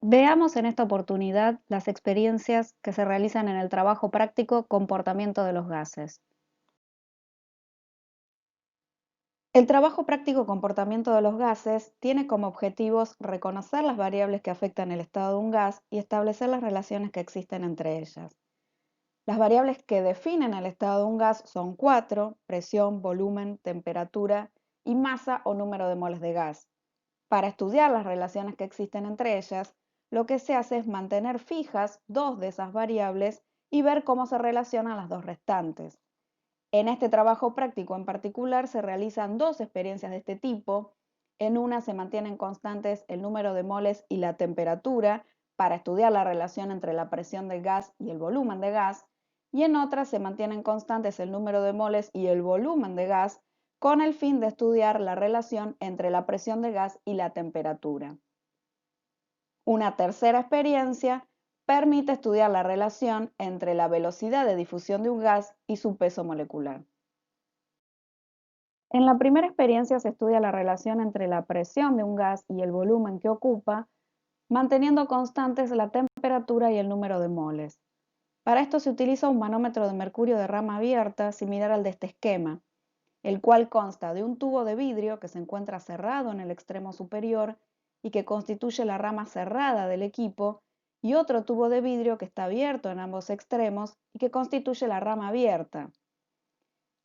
Veamos en esta oportunidad las experiencias que se realizan en el trabajo práctico comportamiento de los gases. El trabajo práctico comportamiento de los gases tiene como objetivos reconocer las variables que afectan el estado de un gas y establecer las relaciones que existen entre ellas. Las variables que definen el estado de un gas son cuatro: presión, volumen, temperatura y masa o número de moles de gas. Para estudiar las relaciones que existen entre ellas, lo que se hace es mantener fijas dos de esas variables y ver cómo se relacionan las dos restantes. En este trabajo práctico en particular se realizan dos experiencias de este tipo. En una se mantienen constantes el número de moles y la temperatura para estudiar la relación entre la presión del gas y el volumen de gas, y en otra se mantienen constantes el número de moles y el volumen de gas con el fin de estudiar la relación entre la presión del gas y la temperatura. Una tercera experiencia permite estudiar la relación entre la velocidad de difusión de un gas y su peso molecular. En la primera experiencia se estudia la relación entre la presión de un gas y el volumen que ocupa, manteniendo constantes la temperatura y el número de moles. Para esto se utiliza un manómetro de mercurio de rama abierta similar al de este esquema, el cual consta de un tubo de vidrio que se encuentra cerrado en el extremo superior y que constituye la rama cerrada del equipo, y otro tubo de vidrio que está abierto en ambos extremos y que constituye la rama abierta.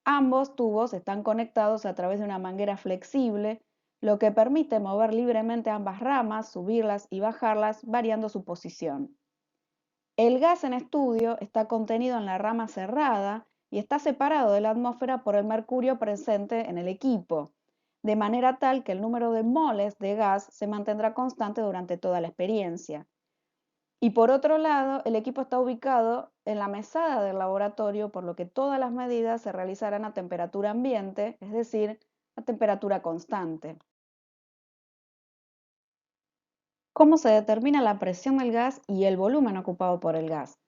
Ambos tubos están conectados a través de una manguera flexible, lo que permite mover libremente ambas ramas, subirlas y bajarlas, variando su posición. El gas en estudio está contenido en la rama cerrada y está separado de la atmósfera por el mercurio presente en el equipo, de manera tal que el número de moles de gas se mantendrá constante durante toda la experiencia. Y por otro lado, el equipo está ubicado en la mesada del laboratorio, por lo que todas las medidas se realizarán a temperatura ambiente, es decir, a temperatura constante. ¿Cómo se determina la presión del gas y el volumen ocupado por el gas?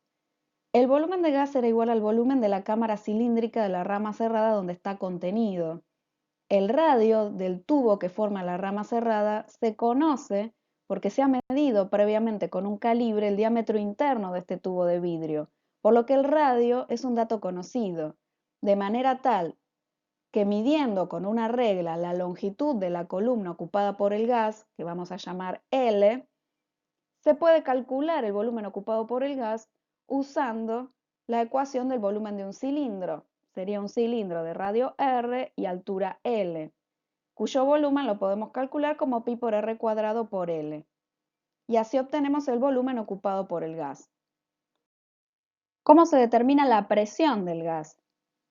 El volumen de gas será igual al volumen de la cámara cilíndrica de la rama cerrada donde está contenido. El radio del tubo que forma la rama cerrada se conoce porque se ha medido previamente con un calibre el diámetro interno de este tubo de vidrio, por lo que el radio es un dato conocido, de manera tal que midiendo con una regla la longitud de la columna ocupada por el gas, que vamos a llamar L, se puede calcular el volumen ocupado por el gas usando la ecuación del volumen de un cilindro. Sería un cilindro de radio R y altura L, cuyo volumen lo podemos calcular como pi por R cuadrado por L. Y así obtenemos el volumen ocupado por el gas. ¿Cómo se determina la presión del gas?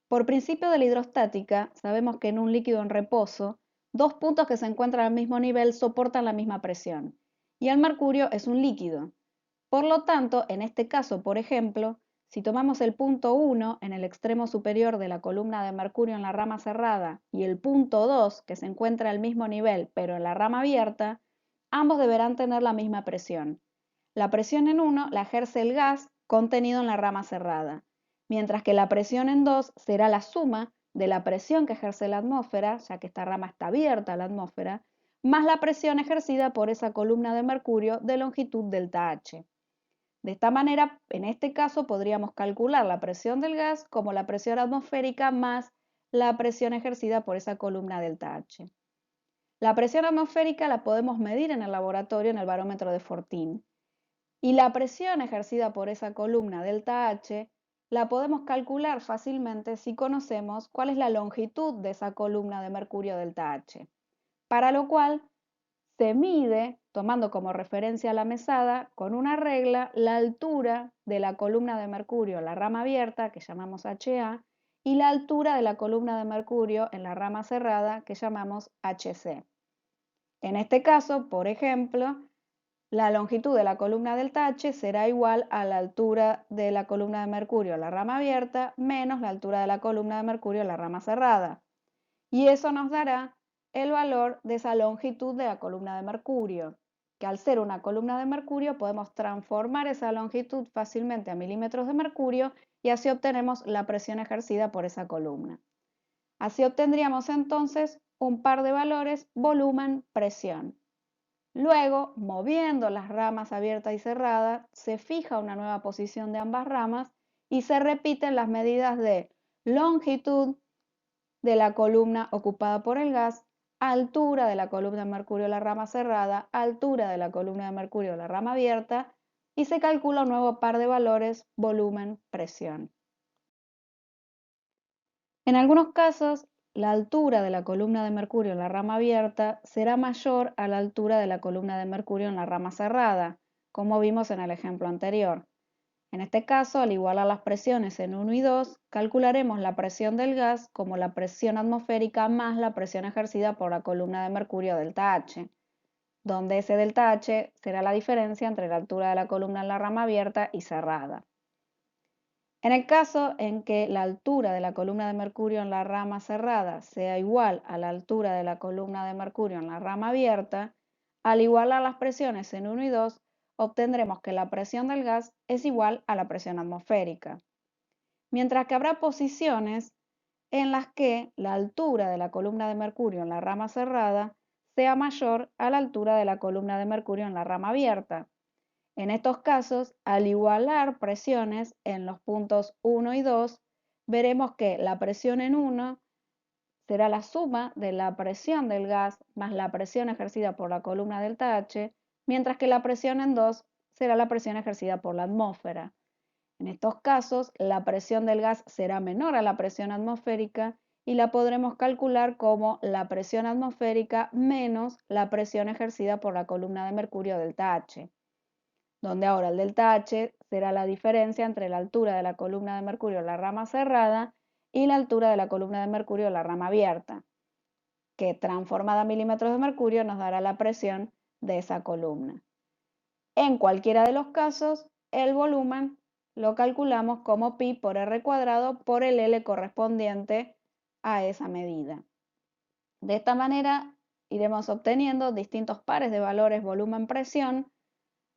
Por principio de la hidrostática, sabemos que en un líquido en reposo, dos puntos que se encuentran al mismo nivel soportan la misma presión, y el mercurio es un líquido. Por lo tanto, en este caso, por ejemplo, si tomamos el punto 1 en el extremo superior de la columna de mercurio en la rama cerrada y el punto 2 que se encuentra al mismo nivel pero en la rama abierta, ambos deberán tener la misma presión. La presión en uno la ejerce el gas contenido en la rama cerrada, mientras que la presión en 2 será la suma de la presión que ejerce la atmósfera, ya que esta rama está abierta a la atmósfera, más la presión ejercida por esa columna de mercurio de longitud delta H. De esta manera, en este caso, podríamos calcular la presión del gas como la presión atmosférica más la presión ejercida por esa columna delta H. La presión atmosférica la podemos medir en el laboratorio en el barómetro de Fortin. Y la presión ejercida por esa columna delta H la podemos calcular fácilmente si conocemos cuál es la longitud de esa columna de mercurio delta H. Para lo cual se mide, tomando como referencia la mesada, con una regla, la altura de la columna de mercurio en la rama abierta, que llamamos HA, y la altura de la columna de mercurio en la rama cerrada, que llamamos HC. En este caso, por ejemplo, la longitud de la columna delta H será igual a la altura de la columna de mercurio en la rama abierta menos la altura de la columna de mercurio en la rama cerrada. Y eso nos dará el valor de esa longitud de la columna de mercurio, que al ser una columna de mercurio podemos transformar esa longitud fácilmente a milímetros de mercurio y así obtenemos la presión ejercida por esa columna. Así obtendríamos entonces un par de valores volumen, presión. Luego, moviendo las ramas abierta y cerrada, se fija una nueva posición de ambas ramas y se repiten las medidas de longitud de la columna ocupada por el gas, altura de la columna de mercurio de la rama cerrada, altura de la columna de mercurio de la rama abierta y se calcula un nuevo par de valores, volumen, presión. En algunos casos, la altura de la columna de mercurio en la rama abierta será mayor a la altura de la columna de mercurio en la rama cerrada, como vimos en el ejemplo anterior. En este caso, al igualar las presiones en 1 y 2, calcularemos la presión del gas como la presión atmosférica más la presión ejercida por la columna de mercurio delta H, donde ese delta H será la diferencia entre la altura de la columna en la rama abierta y cerrada. En el caso en que la altura de la columna de mercurio en la rama cerrada sea igual a la altura de la columna de mercurio en la rama abierta, al igualar las presiones en 1 y 2, obtendremos que la presión del gas es igual a la presión atmosférica. Mientras que habrá posiciones en las que la altura de la columna de mercurio en la rama cerrada sea mayor a la altura de la columna de mercurio en la rama abierta. En estos casos, al igualar presiones en los puntos 1 y 2, veremos que la presión en 1 será la suma de la presión del gas más la presión ejercida por la columna delta H, mientras que la presión en 2 será la presión ejercida por la atmósfera. En estos casos, la presión del gas será menor a la presión atmosférica y la podremos calcular como la presión atmosférica menos la presión ejercida por la columna de mercurio delta H, donde ahora el delta H será la diferencia entre la altura de la columna de mercurio en la rama cerrada y la altura de la columna de mercurio en la rama abierta, que transformada a milímetros de mercurio nos dará la presión de esa columna. En cualquiera de los casos, el volumen lo calculamos como pi por r cuadrado por el L correspondiente a esa medida. De esta manera iremos obteniendo distintos pares de valores volumen-presión,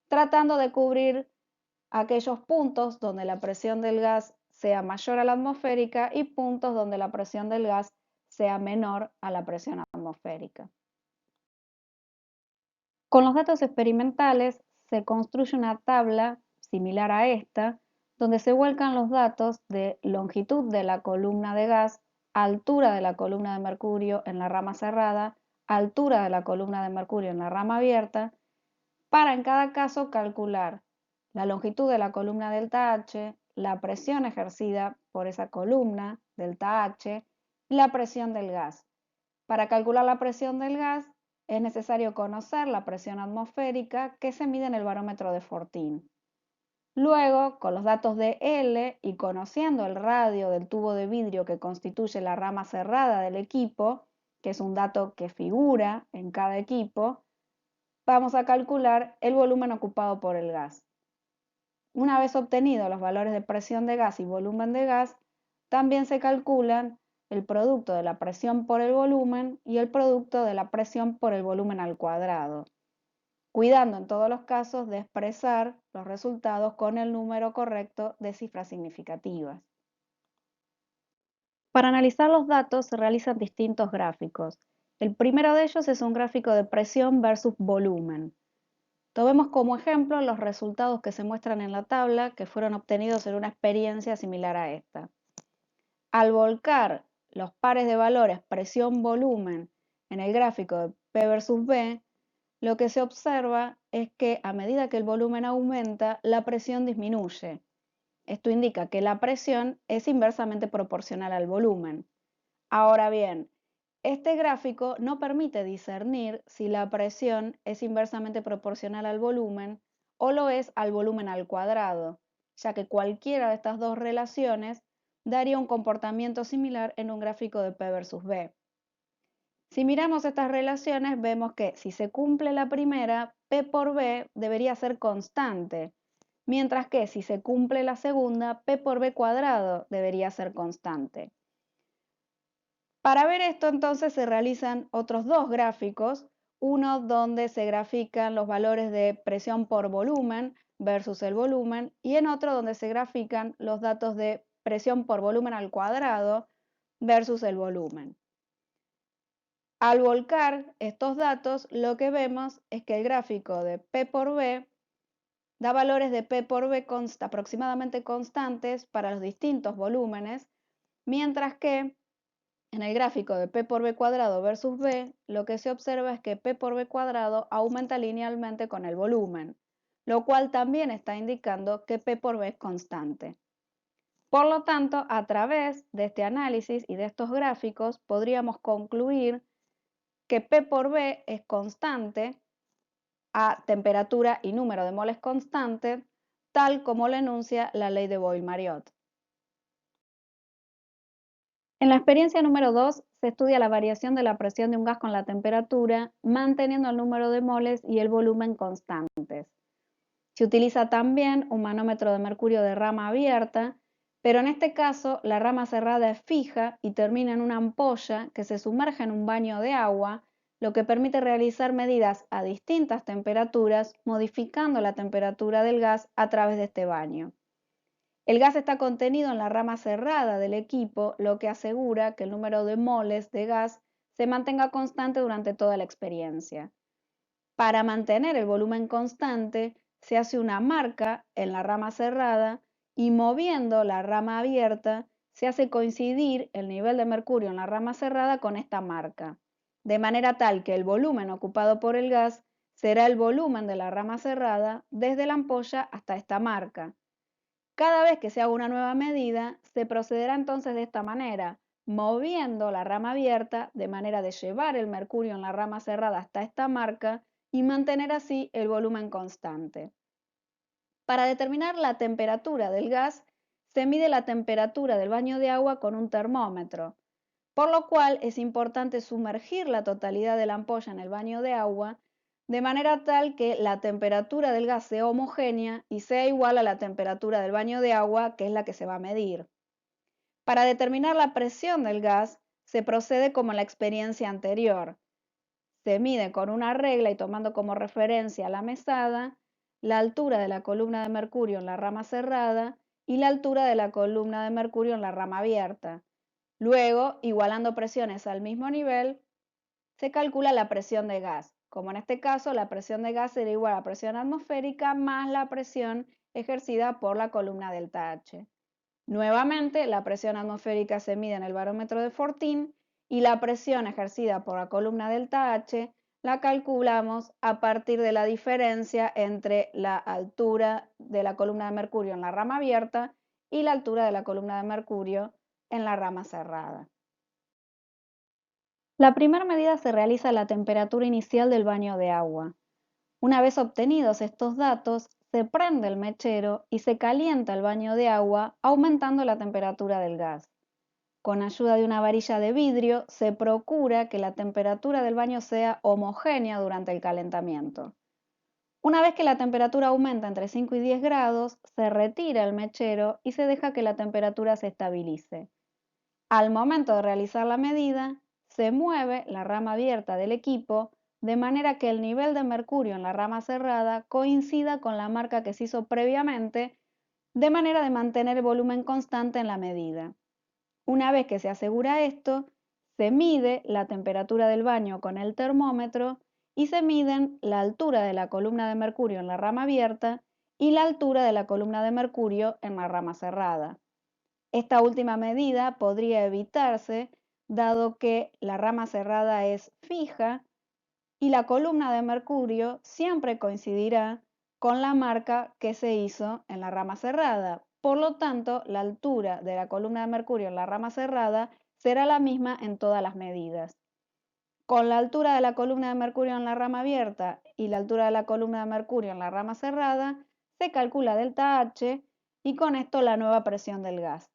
tratando de cubrir aquellos puntos donde la presión del gas sea mayor a la atmosférica y puntos donde la presión del gas sea menor a la presión atmosférica. Con los datos experimentales se construye una tabla similar a esta, donde se vuelcan los datos de longitud de la columna de gas, altura de la columna de mercurio en la rama cerrada, altura de la columna de mercurio en la rama abierta, para en cada caso calcular la longitud de la columna delta H, la presión ejercida por esa columna delta H y la presión del gas. Para calcular la presión del gas es necesario conocer la presión atmosférica que se mide en el barómetro de Fortin. Luego, con los datos de L y conociendo el radio del tubo de vidrio que constituye la rama cerrada del equipo, que es un dato que figura en cada equipo, vamos a calcular el volumen ocupado por el gas. Una vez obtenidos los valores de presión de gas y volumen de gas, también se calculan el producto de la presión por el volumen y el producto de la presión por el volumen al cuadrado, cuidando en todos los casos de expresar los resultados con el número correcto de cifras significativas. Para analizar los datos se realizan distintos gráficos. El primero de ellos es un gráfico de presión versus volumen. Tomemos como ejemplo los resultados que se muestran en la tabla que fueron obtenidos en una experiencia similar a esta. Al volcar los pares de valores presión-volumen en el gráfico de P versus B, lo que se observa es que a medida que el volumen aumenta, la presión disminuye. Esto indica que la presión es inversamente proporcional al volumen. Ahora bien, este gráfico no permite discernir si la presión es inversamente proporcional al volumen o lo es al volumen al cuadrado, ya que cualquiera de estas dos relaciones daría un comportamiento similar en un gráfico de P versus B. Si miramos estas relaciones, vemos que si se cumple la primera, P por B debería ser constante, mientras que si se cumple la segunda, P por B cuadrado debería ser constante. Para ver esto, entonces, se realizan otros dos gráficos, uno donde se grafican los valores de presión por volumen versus el volumen y en otro donde se grafican los datos de presión por volumen al cuadrado versus el volumen. Al volcar estos datos, lo que vemos es que el gráfico de P por B da valores de P por B aproximadamente constantes para los distintos volúmenes, mientras que en el gráfico de P por B cuadrado versus B, lo que se observa es que P por B cuadrado aumenta linealmente con el volumen, lo cual también está indicando que P por B es constante. Por lo tanto, a través de este análisis y de estos gráficos, podríamos concluir que P por B es constante a temperatura y número de moles constantes, tal como lo enuncia la ley de Boyle-Mariotte. En la experiencia número 2 se estudia la variación de la presión de un gas con la temperatura, manteniendo el número de moles y el volumen constantes. Se utiliza también un manómetro de mercurio de rama abierta, pero en este caso la rama cerrada es fija y termina en una ampolla que se sumerge en un baño de agua, lo que permite realizar medidas a distintas temperaturas, modificando la temperatura del gas a través de este baño. El gas está contenido en la rama cerrada del equipo, lo que asegura que el número de moles de gas se mantenga constante durante toda la experiencia. Para mantener el volumen constante, se hace una marca en la rama cerrada y moviendo la rama abierta, se hace coincidir el nivel de mercurio en la rama cerrada con esta marca, de manera tal que el volumen ocupado por el gas será el volumen de la rama cerrada desde la ampolla hasta esta marca. Cada vez que se haga una nueva medida, se procederá entonces de esta manera, moviendo la rama abierta de manera de llevar el mercurio en la rama cerrada hasta esta marca y mantener así el volumen constante. Para determinar la temperatura del gas, se mide la temperatura del baño de agua con un termómetro, por lo cual es importante sumergir la totalidad de la ampolla en el baño de agua de manera tal que la temperatura del gas sea homogénea y sea igual a la temperatura del baño de agua, que es la que se va a medir. Para determinar la presión del gas, se procede como en la experiencia anterior. Se mide con una regla y tomando como referencia la mesada, la altura de la columna de mercurio en la rama cerrada y la altura de la columna de mercurio en la rama abierta. Luego, igualando presiones al mismo nivel, se calcula la presión de gas. Como en este caso, la presión de gas será igual a la presión atmosférica más la presión ejercida por la columna delta H. Nuevamente, la presión atmosférica se mide en el barómetro de Fortin y la presión ejercida por la columna delta H la calculamos a partir de la diferencia entre la altura de la columna de mercurio en la rama abierta y la altura de la columna de mercurio en la rama cerrada. La primera medida se realiza a la temperatura inicial del baño de agua. Una vez obtenidos estos datos, se prende el mechero y se calienta el baño de agua, aumentando la temperatura del gas. Con ayuda de una varilla de vidrio, se procura que la temperatura del baño sea homogénea durante el calentamiento. Una vez que la temperatura aumenta entre 5 y 10 grados, se retira el mechero y se deja que la temperatura se estabilice. Al momento de realizar la medida, se mueve la rama abierta del equipo de manera que el nivel de mercurio en la rama cerrada coincida con la marca que se hizo previamente, de manera de mantener el volumen constante en la medida. Una vez que se asegura esto, se mide la temperatura del baño con el termómetro y se miden la altura de la columna de mercurio en la rama abierta y la altura de la columna de mercurio en la rama cerrada. Esta última medida podría evitarse dado que la rama cerrada es fija y la columna de mercurio siempre coincidirá con la marca que se hizo en la rama cerrada. Por lo tanto, la altura de la columna de mercurio en la rama cerrada será la misma en todas las medidas. Con la altura de la columna de mercurio en la rama abierta y la altura de la columna de mercurio en la rama cerrada, se calcula delta H y con esto la nueva presión del gas.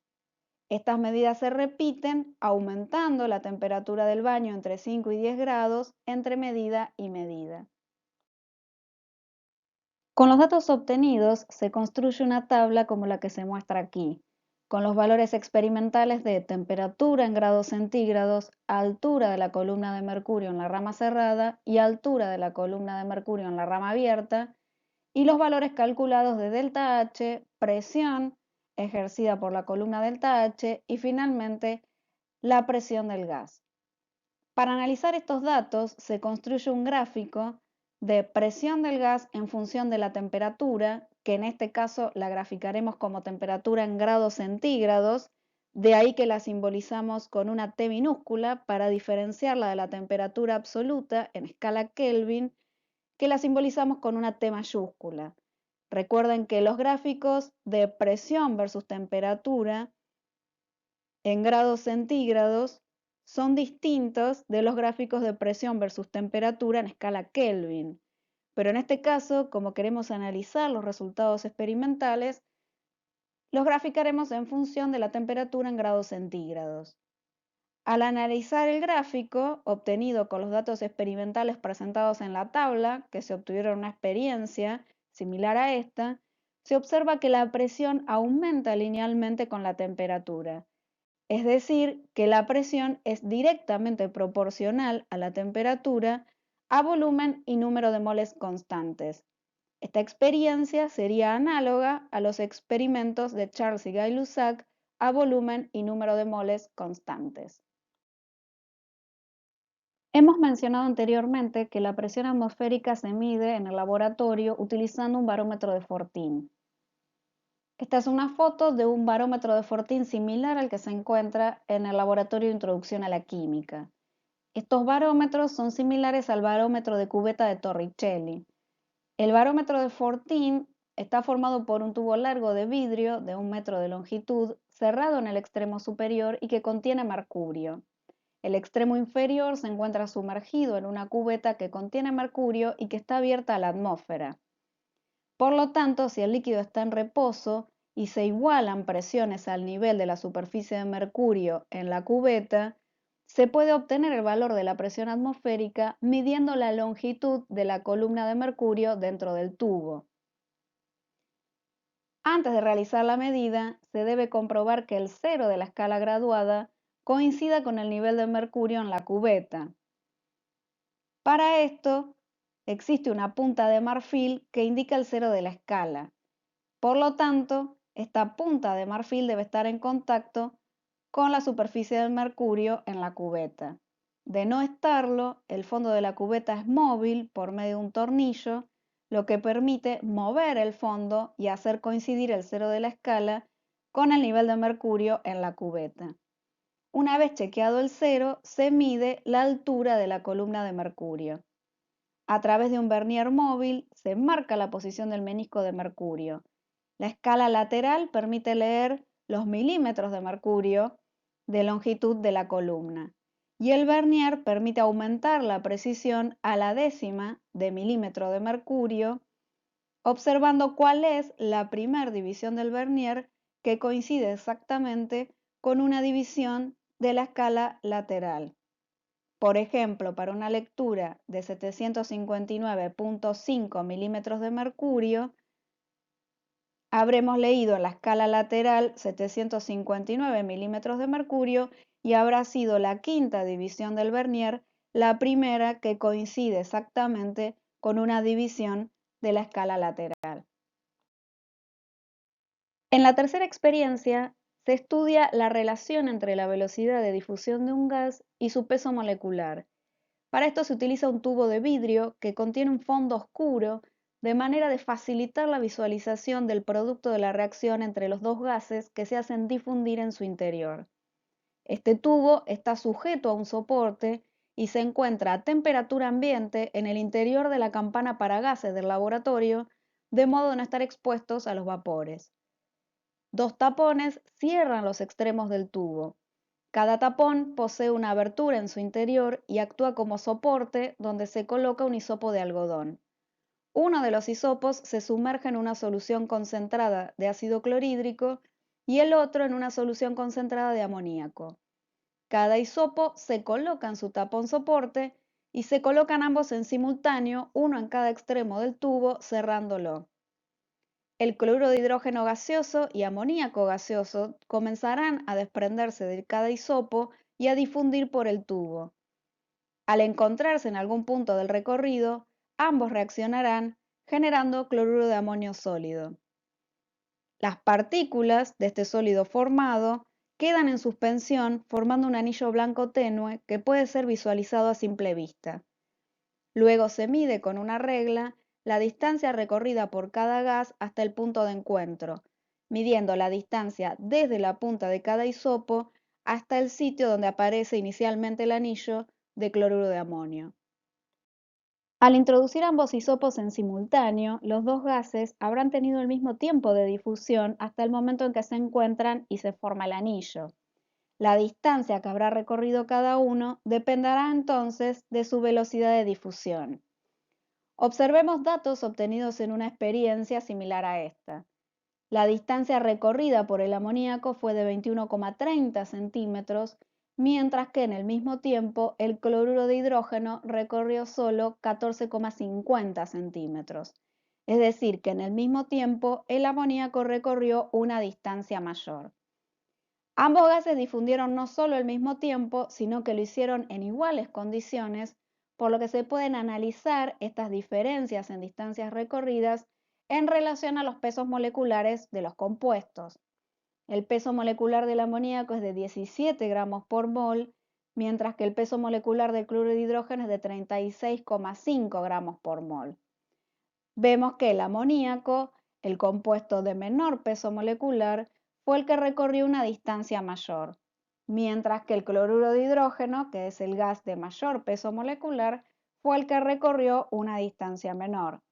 Estas medidas se repiten aumentando la temperatura del baño entre 5 y 10 grados entre medida y medida. Con los datos obtenidos se construye una tabla como la que se muestra aquí, con los valores experimentales de temperatura en grados centígrados, altura de la columna de mercurio en la rama cerrada y altura de la columna de mercurio en la rama abierta, y los valores calculados de delta H, presión ejercida por la columna delta H y finalmente la presión del gas. Para analizar estos datos se construye un gráfico de presión del gas en función de la temperatura, que en este caso la graficaremos como temperatura en grados centígrados, de ahí que la simbolizamos con una T minúscula para diferenciarla de la temperatura absoluta en escala Kelvin, que la simbolizamos con una T mayúscula. Recuerden que los gráficos de presión versus temperatura en grados centígrados son distintos de los gráficos de presión versus temperatura en escala Kelvin. Pero en este caso, como queremos analizar los resultados experimentales, los graficaremos en función de la temperatura en grados centígrados. Al analizar el gráfico obtenido con los datos experimentales presentados en la tabla, que se obtuvieron en una experiencia similar a esta, se observa que la presión aumenta linealmente con la temperatura. Es decir, que la presión es directamente proporcional a la temperatura, a volumen y número de moles constantes. Esta experiencia sería análoga a los experimentos de Charles y Gay-Lussac a volumen y número de moles constantes. Hemos mencionado anteriormente que la presión atmosférica se mide en el laboratorio utilizando un barómetro de Fortin. Esta es una foto de un barómetro de Fortin similar al que se encuentra en el laboratorio de introducción a la química. Estos barómetros son similares al barómetro de cubeta de Torricelli. El barómetro de Fortin está formado por un tubo largo de vidrio de 1 metro de longitud, cerrado en el extremo superior y que contiene mercurio. El extremo inferior se encuentra sumergido en una cubeta que contiene mercurio y que está abierta a la atmósfera. Por lo tanto, si el líquido está en reposo y se igualan presiones al nivel de la superficie de mercurio en la cubeta, se puede obtener el valor de la presión atmosférica midiendo la longitud de la columna de mercurio dentro del tubo. Antes de realizar la medida, se debe comprobar que el cero de la escala graduada coincida con el nivel de mercurio en la cubeta. Para esto, existe una punta de marfil que indica el cero de la escala. Por lo tanto, esta punta de marfil debe estar en contacto con la superficie del mercurio en la cubeta. De no estarlo, el fondo de la cubeta es móvil por medio de un tornillo, lo que permite mover el fondo y hacer coincidir el cero de la escala con el nivel de mercurio en la cubeta. Una vez chequeado el cero, se mide la altura de la columna de mercurio. A través de un vernier móvil se marca la posición del menisco de mercurio. La escala lateral permite leer los milímetros de mercurio de longitud de la columna y el vernier permite aumentar la precisión a la décima de milímetro de mercurio, observando cuál es la primera división del vernier que coincide exactamente con una división de la escala lateral. Por ejemplo, para una lectura de 759.5 milímetros de mercurio, habremos leído en la escala lateral 759 milímetros de mercurio y habrá sido la quinta división del vernier la primera que coincide exactamente con una división de la escala lateral. En la tercera experiencia se estudia la relación entre la velocidad de difusión de un gas y su peso molecular. Para esto se utiliza un tubo de vidrio que contiene un fondo oscuro de manera de facilitar la visualización del producto de la reacción entre los dos gases que se hacen difundir en su interior. Este tubo está sujeto a un soporte y se encuentra a temperatura ambiente en el interior de la campana para gases del laboratorio, de modo de no estar expuestos a los vapores. Dos tapones cierran los extremos del tubo. Cada tapón posee una abertura en su interior y actúa como soporte donde se coloca un hisopo de algodón. Uno de los hisopos se sumerge en una solución concentrada de ácido clorhídrico y el otro en una solución concentrada de amoníaco. Cada hisopo se coloca en su tapón soporte y se colocan ambos en simultáneo, uno en cada extremo del tubo, cerrándolo. El cloruro de hidrógeno gaseoso y amoníaco gaseoso comenzarán a desprenderse de cada hisopo y a difundir por el tubo. Al encontrarse en algún punto del recorrido, ambos reaccionarán generando cloruro de amonio sólido. Las partículas de este sólido formado quedan en suspensión formando un anillo blanco tenue que puede ser visualizado a simple vista. Luego se mide con una regla la distancia recorrida por cada gas hasta el punto de encuentro, midiendo la distancia desde la punta de cada hisopo hasta el sitio donde aparece inicialmente el anillo de cloruro de amonio. Al introducir ambos hisopos en simultáneo, los dos gases habrán tenido el mismo tiempo de difusión hasta el momento en que se encuentran y se forma el anillo. La distancia que habrá recorrido cada uno dependerá entonces de su velocidad de difusión. Observemos datos obtenidos en una experiencia similar a esta. La distancia recorrida por el amoníaco fue de 21,30 centímetros, mientras que en el mismo tiempo el cloruro de hidrógeno recorrió solo 14,50 centímetros. Es decir, que en el mismo tiempo el amoníaco recorrió una distancia mayor. Ambos gases difundieron no solo al mismo tiempo, sino que lo hicieron en iguales condiciones, por lo que se pueden analizar estas diferencias en distancias recorridas en relación a los pesos moleculares de los compuestos. El peso molecular del amoníaco es de 17 gramos por mol, mientras que el peso molecular del cloruro de hidrógeno es de 36,5 gramos por mol. Vemos que el amoníaco, el compuesto de menor peso molecular, fue el que recorrió una distancia mayor, mientras que el cloruro de hidrógeno, que es el gas de mayor peso molecular, fue el que recorrió una distancia menor.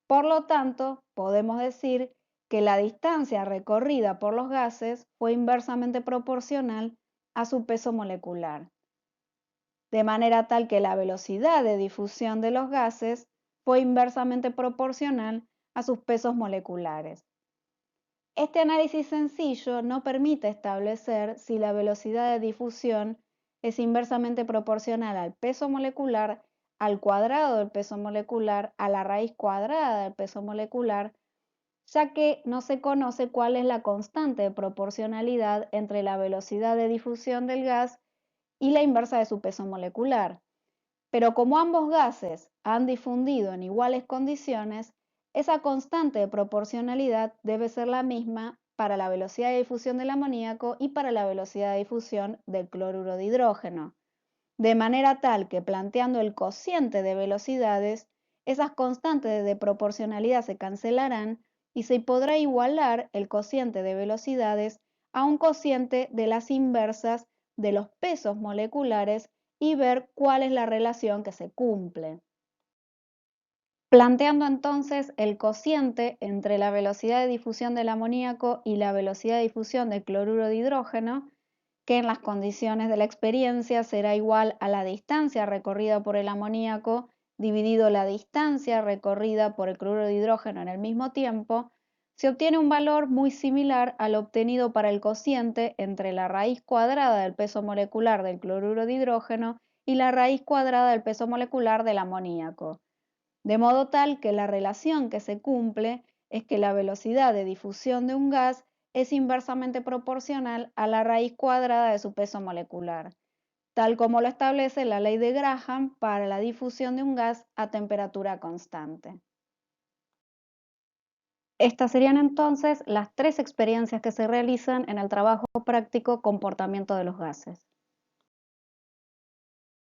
Por lo tanto, podemos decir que la distancia recorrida por los gases fue inversamente proporcional a su peso molecular, de manera tal que la velocidad de difusión de los gases fue inversamente proporcional a sus pesos moleculares. Este análisis sencillo no permite establecer si la velocidad de difusión es inversamente proporcional al peso molecular, al cuadrado del peso molecular, a la raíz cuadrada del peso molecular, ya que no se conoce cuál es la constante de proporcionalidad entre la velocidad de difusión del gas y la inversa de su peso molecular. Pero como ambos gases han difundido en iguales condiciones, esa constante de proporcionalidad debe ser la misma para la velocidad de difusión del amoníaco y para la velocidad de difusión del cloruro de hidrógeno, de manera tal que planteando el cociente de velocidades, esas constantes de proporcionalidad se cancelarán y se podrá igualar el cociente de velocidades a un cociente de las inversas de los pesos moleculares y ver cuál es la relación que se cumple. Planteando entonces el cociente entre la velocidad de difusión del amoníaco y la velocidad de difusión del cloruro de hidrógeno, que en las condiciones de la experiencia será igual a la distancia recorrida por el amoníaco dividido la distancia recorrida por el cloruro de hidrógeno en el mismo tiempo, se obtiene un valor muy similar al obtenido para el cociente entre la raíz cuadrada del peso molecular del cloruro de hidrógeno y la raíz cuadrada del peso molecular del amoníaco, de modo tal que la relación que se cumple es que la velocidad de difusión de un gas es inversamente proporcional a la raíz cuadrada de su peso molecular, tal como lo establece la ley de Graham para la difusión de un gas a temperatura constante. Estas serían entonces las tres experiencias que se realizan en el trabajo práctico comportamiento de los gases.